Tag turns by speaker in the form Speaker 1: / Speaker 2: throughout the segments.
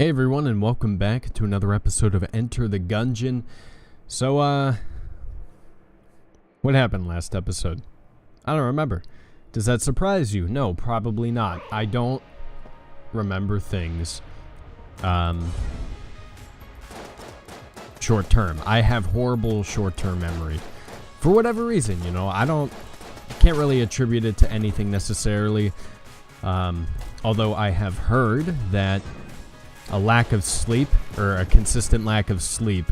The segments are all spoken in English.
Speaker 1: Hey everyone, and welcome back to another episode of Enter the Gungeon. So, what happened last episode? I don't remember. Does that surprise you? No, probably not. I don't remember things, short term. I have horrible short-term memory. For whatever reason, you know, can't really attribute it to anything necessarily. Although I have heard that a lack of sleep, or a consistent lack of sleep,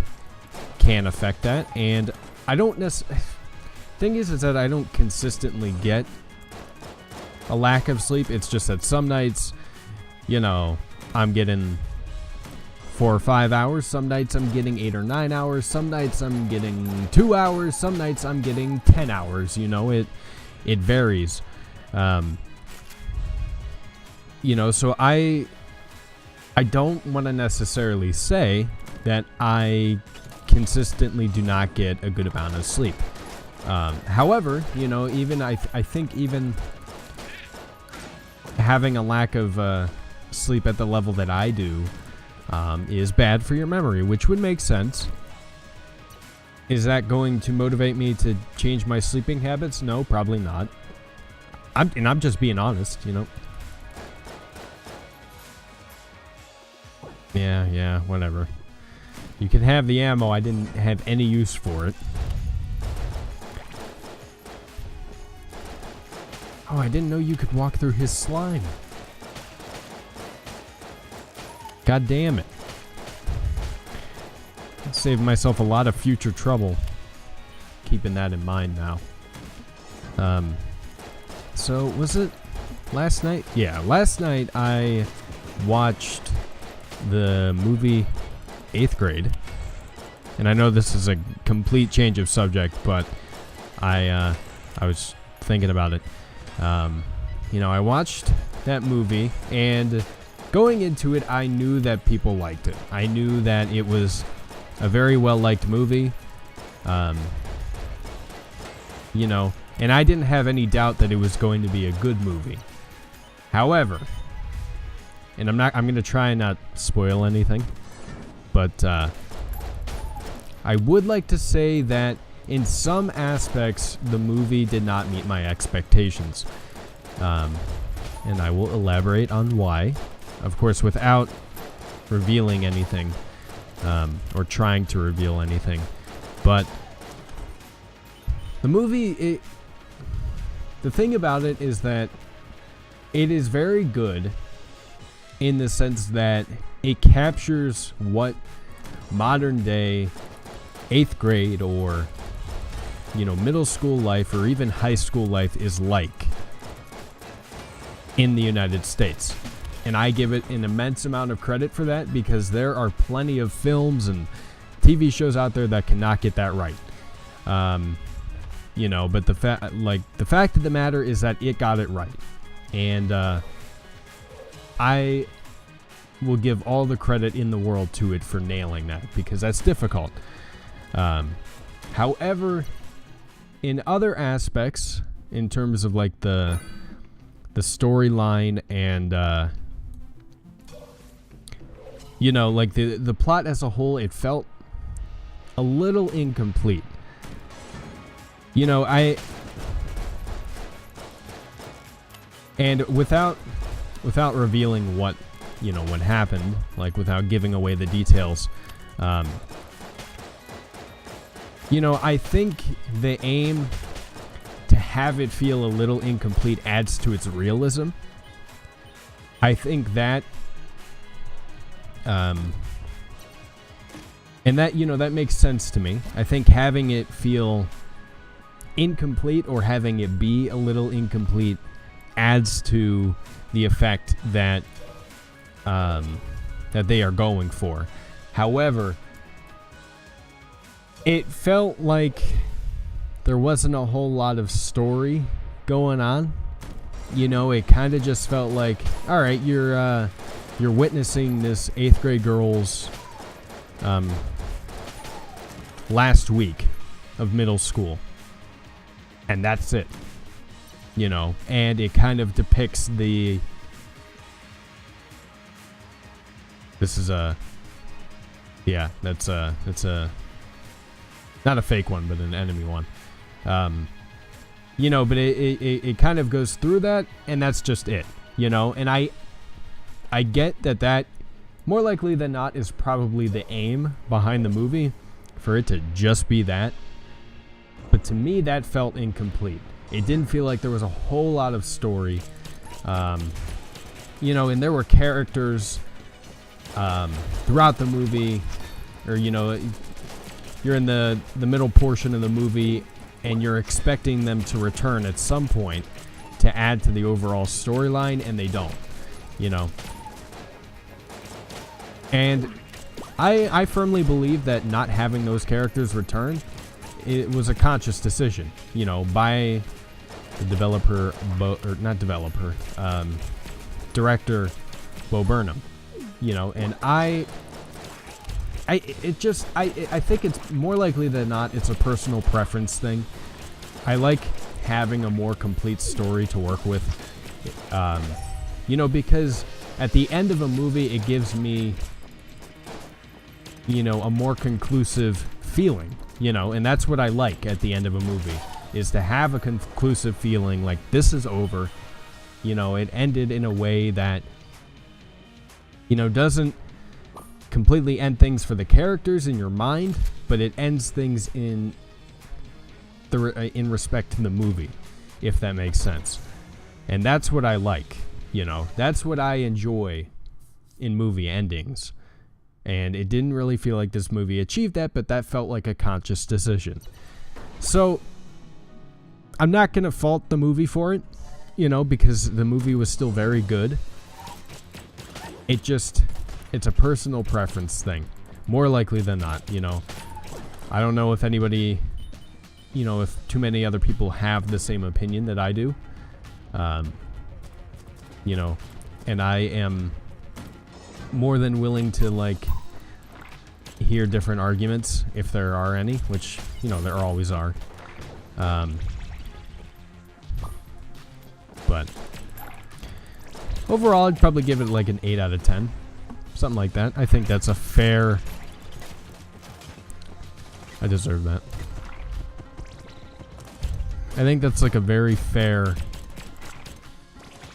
Speaker 1: can affect that, and I don't necessarily... Thing is that I don't consistently get a lack of sleep. It's just that some nights, you know, I'm getting 4 or 5 hours, some nights I'm getting 8 or 9 hours, some nights I'm getting 2 hours, some nights I'm getting 10 hours, you know, it varies. You know, so I don't want to necessarily say that I consistently do not get a good amount of sleep. However, you know, even I think even having a lack of sleep at the level that I do is bad for your memory, which would make sense. Is that going to motivate me to change my sleeping habits? No, probably not. I'm just being honest, you know. Yeah, whatever. You can have the ammo. I didn't have any use for it. Oh, I didn't know you could walk through his slime. God damn it. Saved myself a lot of future trouble. Keeping that in mind now. So, was it last night? Yeah, last night I watched the movie 8th Grade, and I know this is a complete change of subject, but I was thinking about it. You know, I watched that movie, and going into it, I knew that people liked it. I knew that it was a very well-liked movie. You know, and I didn't have any doubt that it was going to be a good movie. However, and I'm going to try and not spoil anything, but I would like to say that in some aspects, the movie did not meet my expectations. And I will elaborate on why, of course, without revealing anything, or trying to reveal anything. But the movie, the thing about it is that it is very good in the sense that it captures what modern day 8th grade or, you know, middle school life or even high school life is like in the United States. And I give it an immense amount of credit for that, because there are plenty of films and TV shows out there that cannot get that right. You know, but the fact of the matter is that it got it right. And I will give all the credit in the world to it for nailing that, because that's difficult. However, in other aspects, in terms of like the storyline and you know, like the plot as a whole, it felt a little incomplete. You know, and without revealing what, you know, what happened, like without giving away the details, you know, I think the aim to have it feel a little incomplete adds to its realism. I think that, and that, you know, that makes sense to me. I think having it feel incomplete or having it be a little incomplete adds to the effect that that they are going for. However, it felt like there wasn't a whole lot of story going on. You know, it kind of just felt like, all right, you're witnessing this 8th grade girl's last week of middle school, and that's it. You know, and it kind of depicts the This is a... Yeah, that's a not a fake one, but an enemy one. You know, but it kind of goes through that, and that's just it, you know. And I get that more likely than not is probably the aim behind the movie, for it to just be that. But to me, that felt incomplete. It didn't feel like there was a whole lot of story, you know. And there were characters throughout the movie, or you know, you're in the middle portion of the movie and you're expecting them to return at some point to add to the overall storyline, and they don't, you know. And I firmly believe that not having those characters return, it was a conscious decision, you know, by the director Bo Burnham, you know. And I think it's more likely than not it's a personal preference thing. I like having a more complete story to work with, you know, because at the end of a movie it gives me, you know, a more conclusive feeling, you know. And that's what I like at the end of a movie, is to have a conclusive feeling like this is over, you know. It ended in a way that, you know, doesn't completely end things for the characters in your mind, but it ends things in respect to the movie, if that makes sense. And that's what I like, you know. That's what I enjoy in movie endings. And it didn't really feel like this movie achieved that, but that felt like a conscious decision. So I'm not going to fault the movie for it, you know, because the movie was still very good. It's a personal preference thing, more likely than not, you know. I don't know if anybody, you know, if too many other people have the same opinion that I do, you know. And I am more than willing to, like, hear different arguments if there are any, which, you know, there always are. But overall, I'd probably give it like an 8 out of 10. Something like that. I think that's a fair... I deserve that. I think that's like a very fair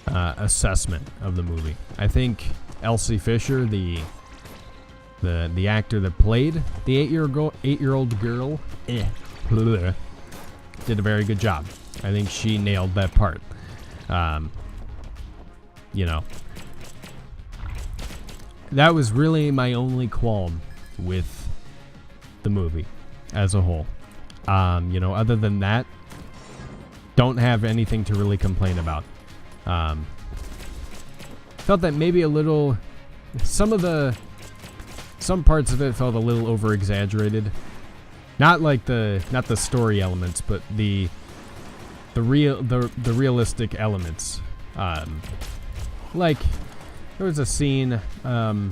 Speaker 1: assessment of the movie. I think Elsie Fisher, the actor that played the 8-year-old girl, did a very good job. I think she nailed that part. You know, that was really my only qualm with the movie as a whole. You know, other than that, don't have anything to really complain about. Felt that maybe a little, some parts of it felt a little over exaggerated. Not the story elements, but the realistic elements. Like there was a scene, well,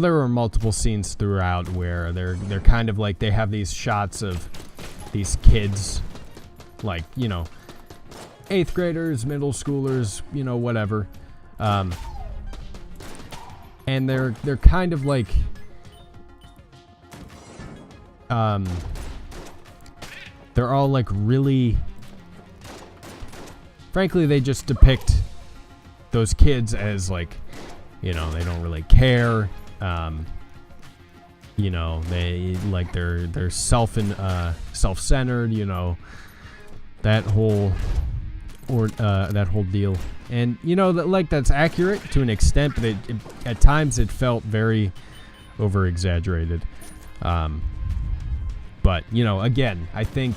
Speaker 1: there were multiple scenes throughout where they're kind of like, they have these shots of these kids, like, you know, 8th graders, middle schoolers, you know, whatever. And they're kind of like, they're all like really, frankly, they just depict those kids as like, you know, they don't really care. You know, they like they're self-centered, you know, that whole deal. And you know, that, like, that's accurate to an extent, but it at times it felt very over exaggerated. But you know, again, I think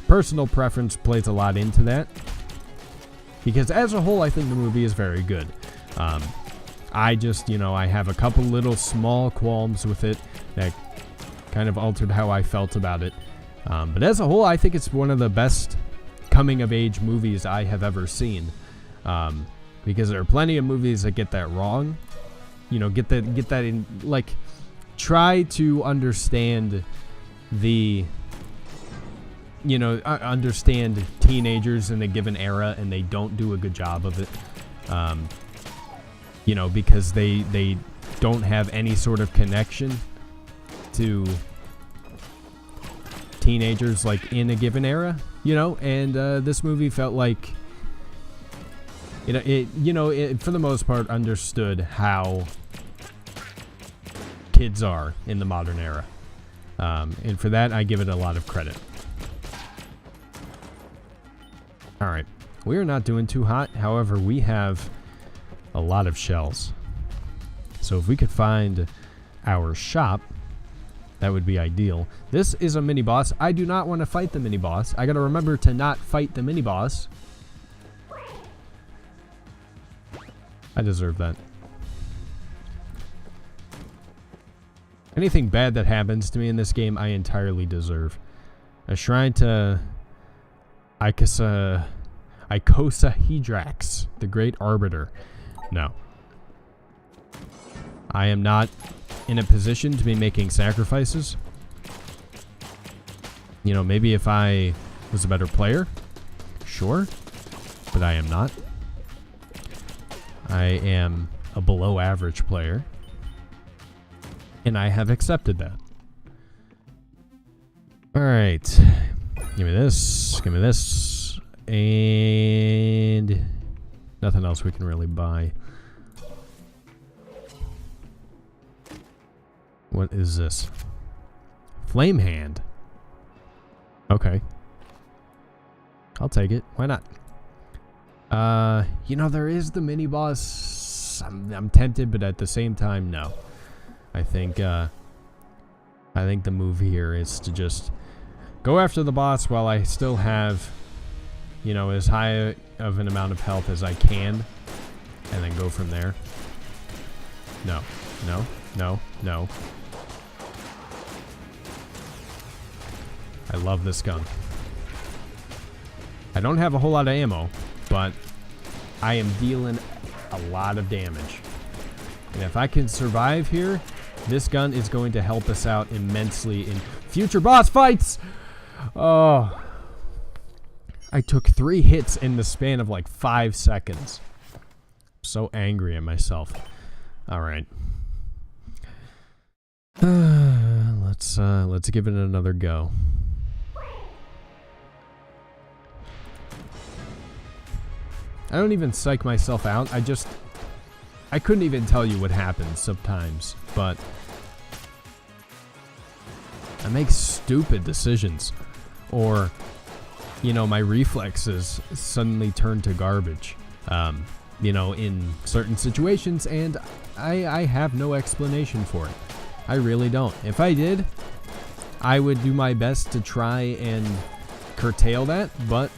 Speaker 1: personal preference plays a lot into that, because as a whole I think the movie is very good. I just, you know, I have a couple little small qualms with it that kind of altered how I felt about it. But as a whole, I think it's one of the best coming-of-age movies I have ever seen. Because there are plenty of movies that get that wrong. You know, get that in, like, try to understand the, you know, understand teenagers in a given era, and they don't do a good job of it. You know, because they don't have any sort of connection to teenagers like in a given era, you know, and this movie felt like it for the most part understood how kids are in the modern era, and for that I give it a lot of credit. All right, we are not doing too hot. However, we have a lot of shells, so if we could find our shop, that would be ideal. This is a mini boss. I do not want to fight the mini boss. I gotta remember to not fight the mini boss. I deserve that. Anything bad that happens to me in this game, I entirely deserve. A shrine to Icosahedrix, the Great Arbiter. No. I am not in a position to be making sacrifices. You know, maybe if I was a better player, sure, but I am not. I am a below average player, and I have accepted that. All right, give me this, and nothing else we can really buy. What is this? Flame hand. Okay. I'll take it. Why not? You know, there is the mini boss. I'm tempted, but at the same time, no. I think the move here is to just go after the boss while I still have, you know, as high of an amount of health as I can, and then go from there. No, no, no, no. I love this gun. I don't have a whole lot of ammo, but I am dealing a lot of damage. And if I can survive here, this gun is going to help us out immensely in future boss fights. Oh, I took 3 hits in the span of like 5 seconds. I'm so angry at myself. All right. Let's give it another go. I don't even psych myself out. I couldn't even tell you what happens sometimes, but I make stupid decisions, or, you know, my reflexes suddenly turn to garbage, you know, in certain situations, and I have no explanation for it. I really don't. If I did, I would do my best to try and curtail that, but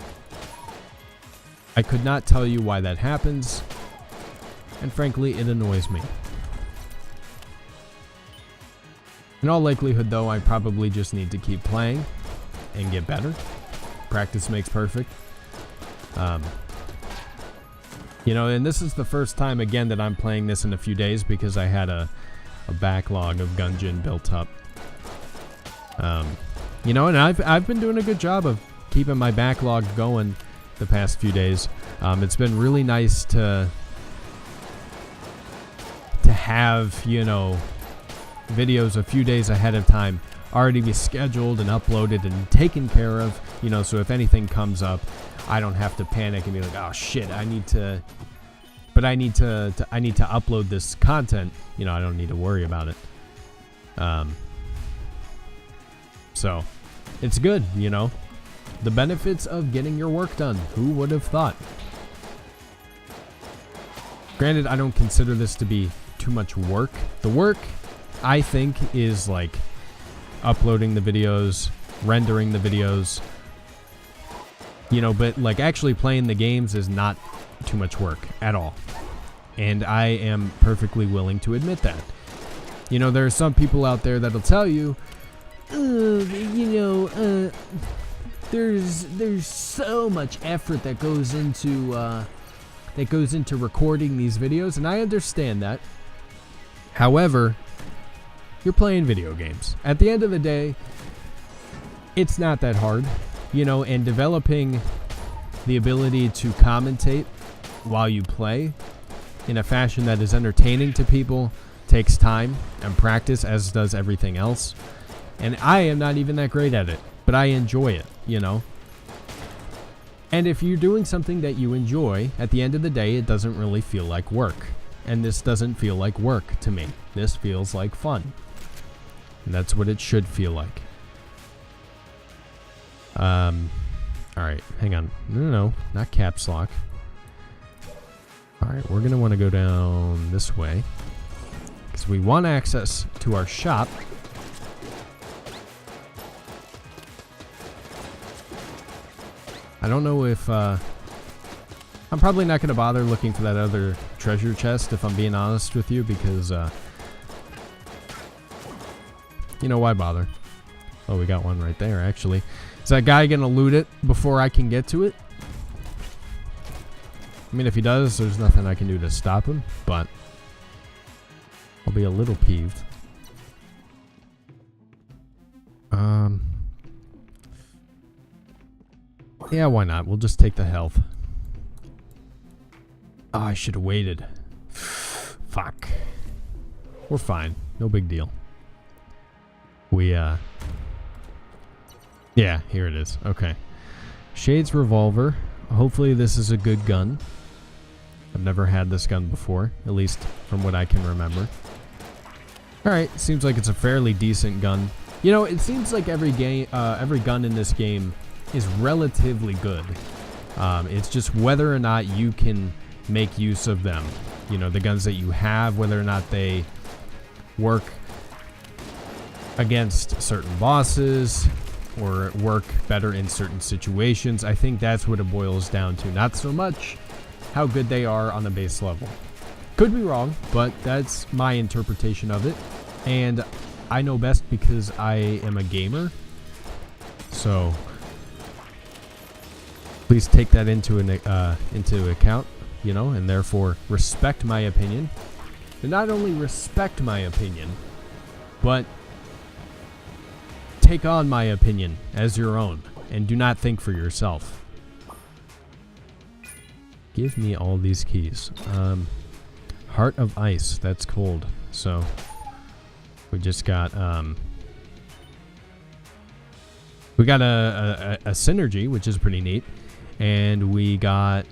Speaker 1: I could not tell you why that happens, and frankly, it annoys me. In all likelihood, though, I probably just need to keep playing and get better. Practice makes perfect. You know, and this is the first time, again, that I'm playing this in a few days because I had a backlog of Gungeon built up. You know, and I've been doing a good job of keeping my backlog going the past few days. It's been really nice to have, you know, videos a few days ahead of time already be scheduled and uploaded and taken care of, you know, so if anything comes up, I don't have to panic and be like, oh shit, I need to upload this content. You know, I don't need to worry about it. So it's good, you know. The benefits of getting your work done. Who would have thought? Granted, I don't consider this to be too much work. The work, I think, is like uploading the videos, rendering the videos, you know, but like actually playing the games is not too much work at all. And I am perfectly willing to admit that. You know, there are some people out there that'll tell you, there's so much effort that goes into recording these videos, and I understand that. However, you're playing video games. At the end of the day, it's not that hard, you know, and developing the ability to commentate while you play in a fashion that is entertaining to people takes time and practice, as does everything else. And I am not even that great at it, but I enjoy it, you know? And if you're doing something that you enjoy, at the end of the day, it doesn't really feel like work. And this doesn't feel like work to me. This feels like fun. And that's what it should feel like. Alright, hang on. No, not caps lock. Alright, we're going to want to go down this way, because we want access to our shop. I don't know if, I'm probably not going to bother looking for that other treasure chest, if I'm being honest with you, because, you know, why bother? Oh, we got one right there, actually. Is that guy going to loot it before I can get to it? I mean, if he does, there's nothing I can do to stop him, but I'll be a little peeved. Yeah, why not? We'll just take the health. Oh, I should have waited. Fuck. We're fine. No big deal. Yeah, here it is. Okay. Shade's revolver. Hopefully this is a good gun. I've never had this gun before, at least from what I can remember. Alright, seems like it's a fairly decent gun. You know, it seems like every gun in this game is relatively good. It's just whether or not you can make use of them. You know, the guns that you have, whether or not they work against certain bosses or work better in certain situations. I think that's what it boils down to. Not so much how good they are on the base level. Could be wrong, but that's my interpretation of it. And I know best because I am a gamer. So please take that into account, you know, and therefore respect my opinion. And not only respect my opinion, but take on my opinion as your own, and do not think for yourself. Give me all these keys. Heart of Ice, that's cold. So we just got we got a synergy, which is pretty neat, and we got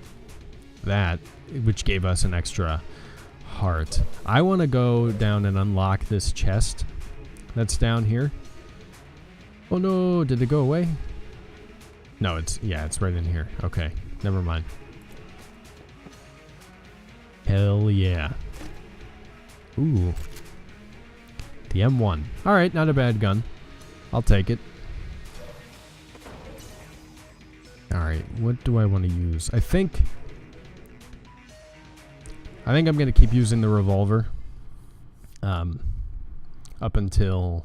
Speaker 1: that, which gave us an extra heart. I want to go down and unlock this chest that's down here. Oh no, did it go away? No, it's right in here. Okay, never mind. Hell yeah. Ooh. The M1. Alright, not a bad gun. I'll take it. Alright, what do I want to use? I think I'm going to keep using the revolver. Up until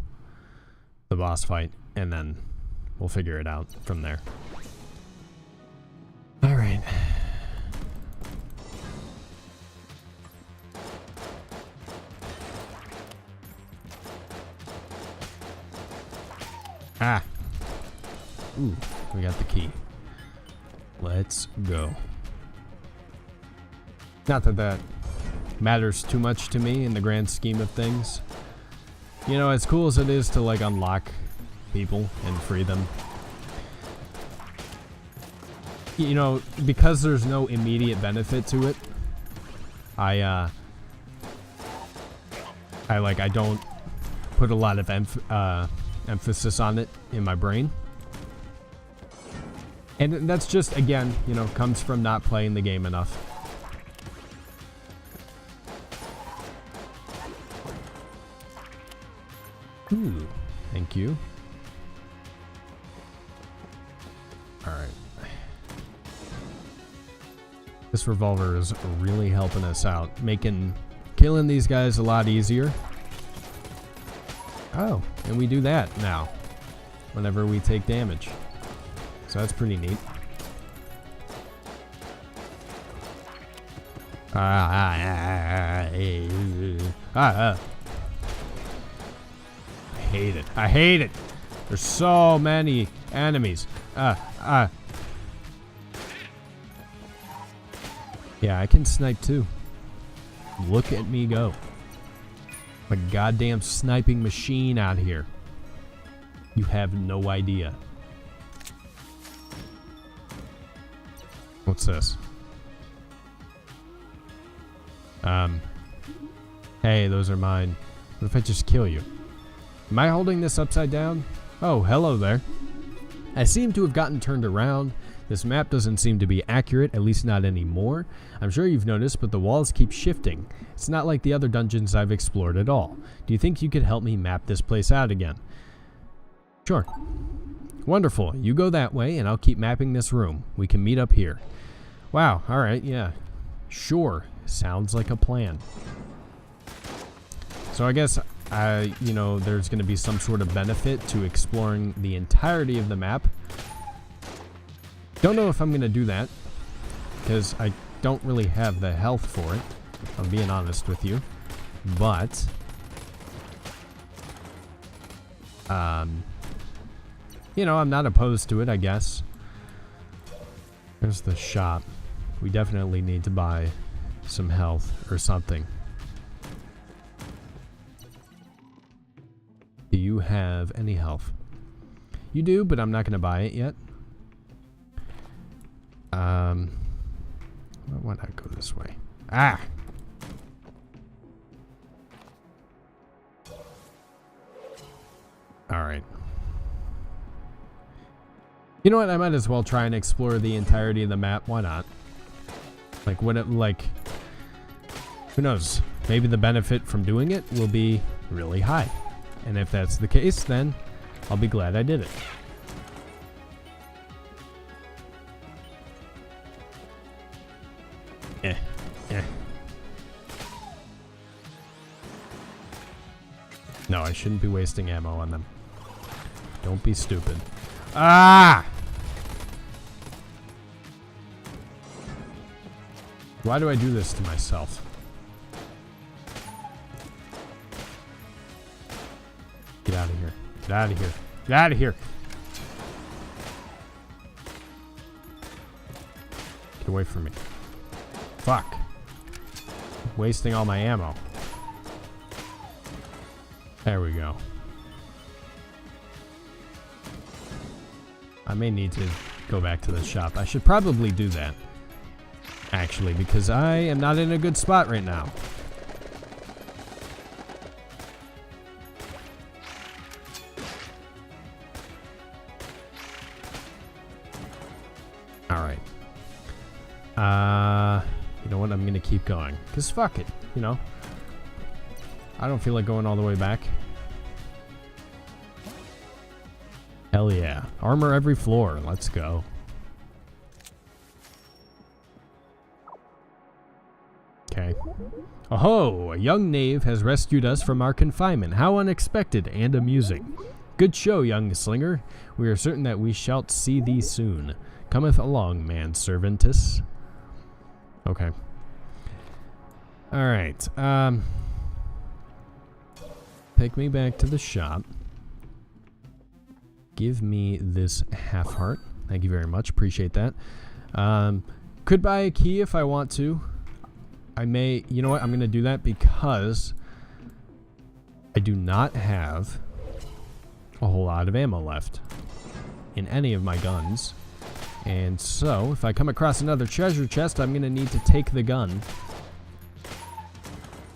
Speaker 1: the boss fight. And then we'll figure it out from there. All right. Ah. Ooh, we got the key. Let's go. Not that that matters too much to me in the grand scheme of things. You know, as cool as it is to, like, unlock people and free them, you know, because there's no immediate benefit to it, I don't put a lot of emphasis on it in my brain. And that's just, again, you know, comes from not playing the game enough. Ooh, thank you. Alright. This revolver is really helping us out, making killing these guys a lot easier. Oh, and we do that now whenever we take damage. So that's pretty neat. I hate it. I hate it. There's so many enemies. Yeah, I can snipe too. Look at me go. A goddamn sniping machine out here. You have no idea. What's this? Hey, those are mine. What if I just kill you? Am I holding this upside down? Oh, hello there. I seem to have gotten turned around. This map doesn't seem to be accurate, at least not anymore. I'm sure you've noticed, but the walls keep shifting. It's not like the other dungeons I've explored at all. Do you think you could help me map this place out again? Sure. Wonderful. You go that way, and I'll keep mapping this room. We can meet up here. Wow, alright, yeah. Sure. Sounds like a plan. So I guess, you know, there's going to be some sort of benefit to exploring the entirety of the map. Don't know if I'm going to do that, because I don't really have the health for it, if I'm being honest with you. But, you know, I'm not opposed to it, I guess. There's the shop. We definitely need to buy some health or something. Do you have any health? You do, but I'm not going to buy it yet. Why not go this way? Ah! Alright. You know what? I might as well try and explore the entirety of the map. Why not? Like, what it, like... Who knows? Maybe the benefit from doing it will be really high. And if that's the case, then I'll be glad I did it. No, I shouldn't be wasting ammo on them. Don't be stupid. Ah! Why do I do this to myself? Get out of here. Get out of here. Get out of here. Get away from me. Fuck. Wasting all my ammo. There we go. I may need to go back to the shop. I should probably do that, actually, because I am not in a good spot right now. Alright. You know what? I'm gonna keep going. Because fuck it, you know? I don't feel like going all the way back. Hell yeah. Armor every floor. Let's go. Okay. Oh, a young knave has rescued us from our confinement. How unexpected and amusing. Good show, young slinger. We are certain that we shall see thee soon. Cometh along, manservantess. Okay. Alright. Take me back to the shop. Give me this half heart. Thank you very much. Appreciate that. Could buy a key if I want to. I may... You know what? I'm going to do that because I do not have a whole lot of ammo left in any of my guns. And so, if I come across another treasure chest, I'm going to need to take the gun.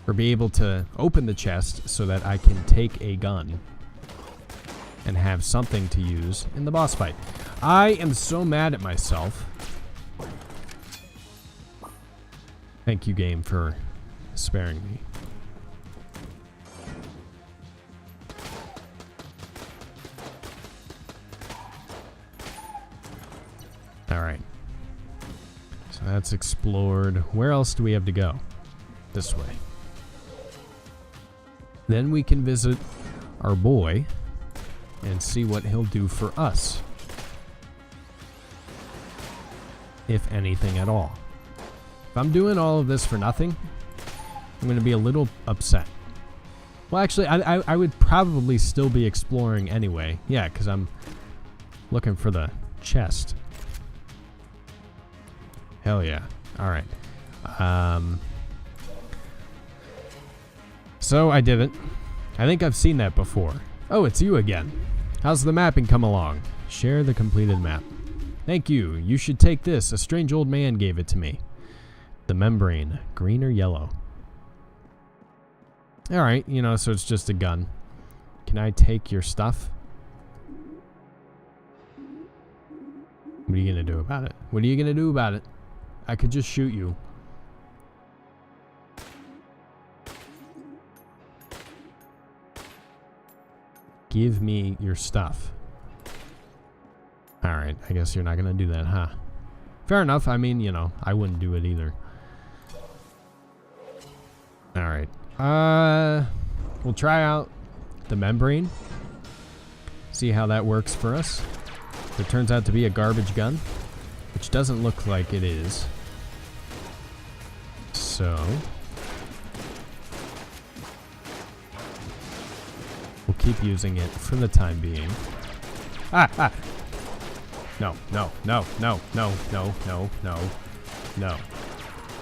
Speaker 1: Or be able to open the chest so that I can take a gun. And have something to use in the boss fight. I am so mad at myself. Thank you, game, for sparing me. Alright. So that's explored. Where else do we have to go? This way. Then we can visit our boy and see what he'll do for us. If anything at all. If I'm doing all of this for nothing, I'm going to be a little upset. Well, actually, I would probably still be exploring anyway. Yeah, because I'm looking for the chest. Hell yeah. Alright. So I did it. I think I've seen that before. Oh, it's you again. How's the mapping come along? Share the completed map. Thank you. You should take this. A strange old man gave it to me. The membrane. Green or yellow? Alright, you know, so it's just a gun. Can I take your stuff? What are you gonna do about it? What are you gonna do about it? I could just shoot you. Give me your stuff. Alright, I guess you're not gonna do that, huh? Fair enough. I mean, you know, I wouldn't do it either. Alright. We'll try out the membrane. See how that works for us. If it turns out to be a garbage gun, which doesn't look like it is. So we'll keep using it for the time being. Ah! No.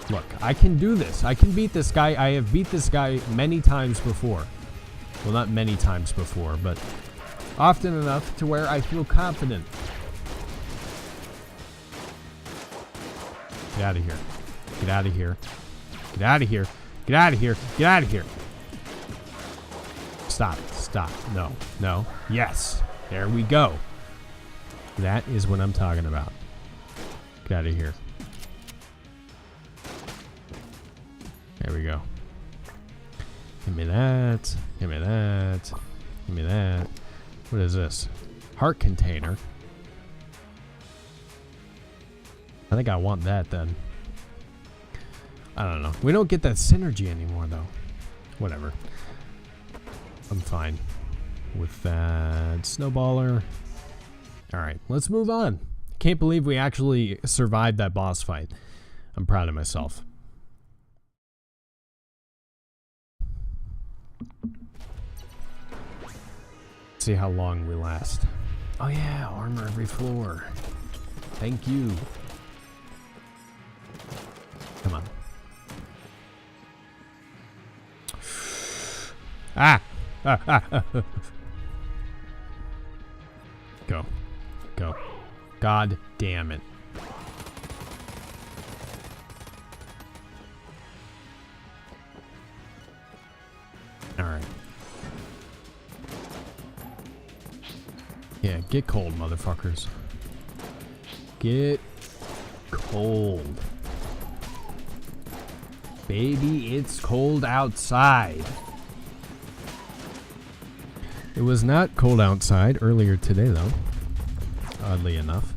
Speaker 1: Look, I can do this. I can beat this guy. I have beat this guy many times before. Well, not many times before, but often enough to where I feel confident. Get out of here. Get out of here. Get out of here. Get out of here. Get out of here. Stop. Stop. No. No. Yes. There we go. That is what I'm talking about. Get out of here. There we go. Give me that. Give me that. Give me that. What is this? Heart container. I think I want that then. I don't know. We don't get that synergy anymore though. Whatever. I'm fine with that snowballer. Alright, let's move on. Can't believe we actually survived that boss fight. I'm proud of myself. See how long we last. Oh yeah, armor every floor. Thank you. Come on. Ah! Go. Go. God damn it. Alright. Yeah, get cold, motherfuckers. Get cold. Baby, it's cold outside. It was not cold outside earlier today, though. Oddly enough.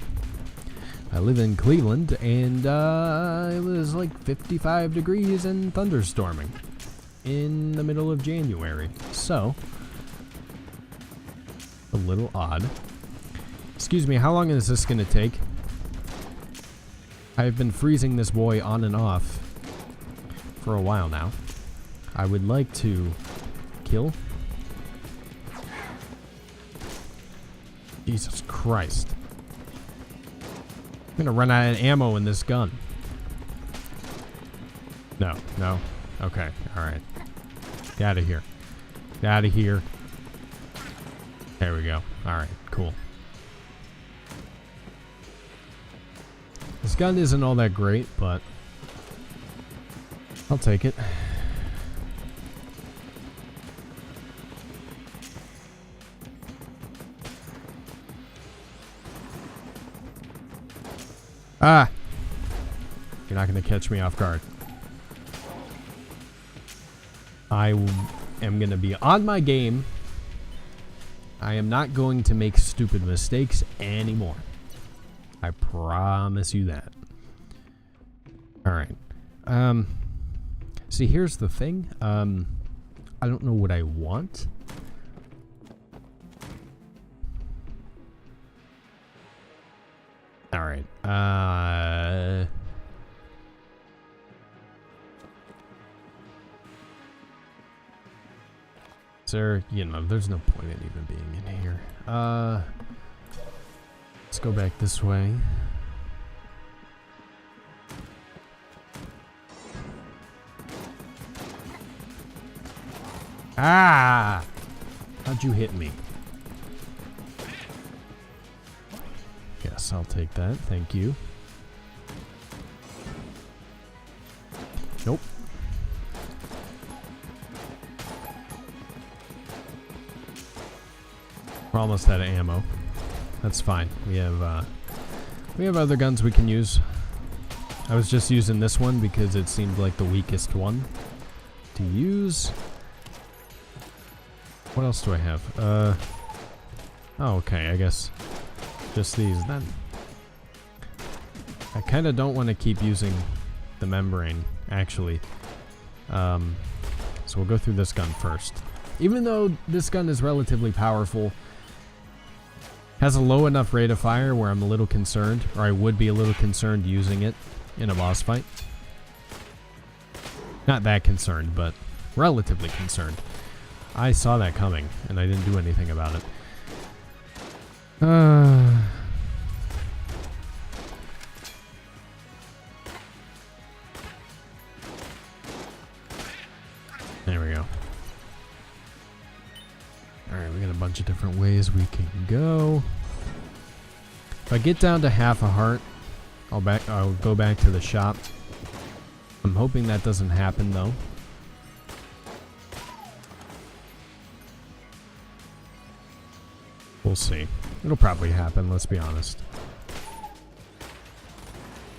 Speaker 1: I live in Cleveland, and it was like 55 degrees and thunderstorming in the middle of January. So, a little odd. Excuse me, how long is this going to take? I've been freezing this boy on and off for a while now. I would like to kill. Jesus Christ. I'm gonna run out of ammo in this gun. No, no. Okay, alright. Get out of here. Get out of here. There we go. Alright, cool. This gun isn't all that great, but I'll take it. Ah! You're not going to catch me off guard. I am going to be on my game. I am not going to make stupid mistakes anymore. I promise you that. Alright. See, here's the thing. I don't know what I want. Alright. Sir, you know, there's no point in even being in here. Let's go back this way. Ah! How'd you hit me? Yes, I'll take that. Thank you. Nope. We're almost out of ammo. That's fine. We have other guns we can use. I was just using this one because it seemed like the weakest one to use. What else do I have? Oh, okay, I guess just these then. I kind of don't want to keep using the membrane, actually. So we'll go through this gun first. Even though this gun is relatively powerful, has a low enough rate of fire where I'm a little concerned, or I would be a little concerned using it in a boss fight. Not that concerned, but relatively concerned. I saw that coming, and I didn't do anything about it. There we go. Alright, we got a bunch of different ways we can go. If I get down to half a heart, I'll go back to the shop. I'm hoping that doesn't happen though. We'll see. It'll probably happen, let's be honest.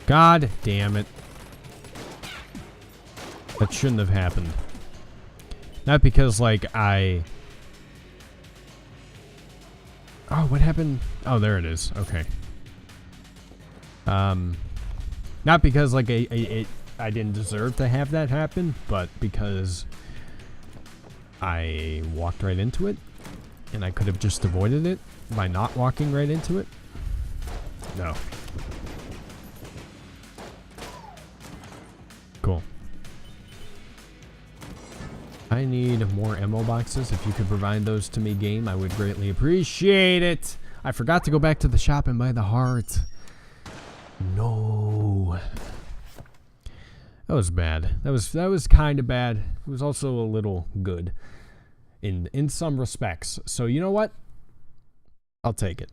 Speaker 1: God damn it. That shouldn't have happened. Not because, like, Oh, what happened? Oh, there it is. Okay. Not because, like, I didn't deserve to have that happen, but because I walked right into it, and I could have just avoided it by not walking right into it. No. Cool. I need more ammo boxes. If you could provide those to me, game, I would greatly appreciate it. I forgot to go back to the shop and buy the heart. No. That was bad. That was kind of bad. It was also a little good in some respects. So you know what? I'll take it.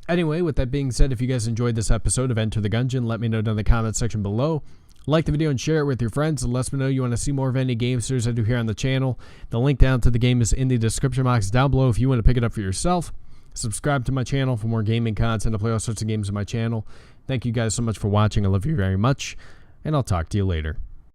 Speaker 1: Anyway, with that being said, if you guys enjoyed this episode of Enter the Gungeon, let me know down in the comments section below. Like the video and share it with your friends, and let me know you want to see more of any game series I do here on the channel. The link down to the game is in the description box down below if you want to pick it up for yourself. Subscribe to my channel for more gaming content. I play all sorts of games on my channel. Thank you guys so much for watching. I love you very much, and I'll talk to you later.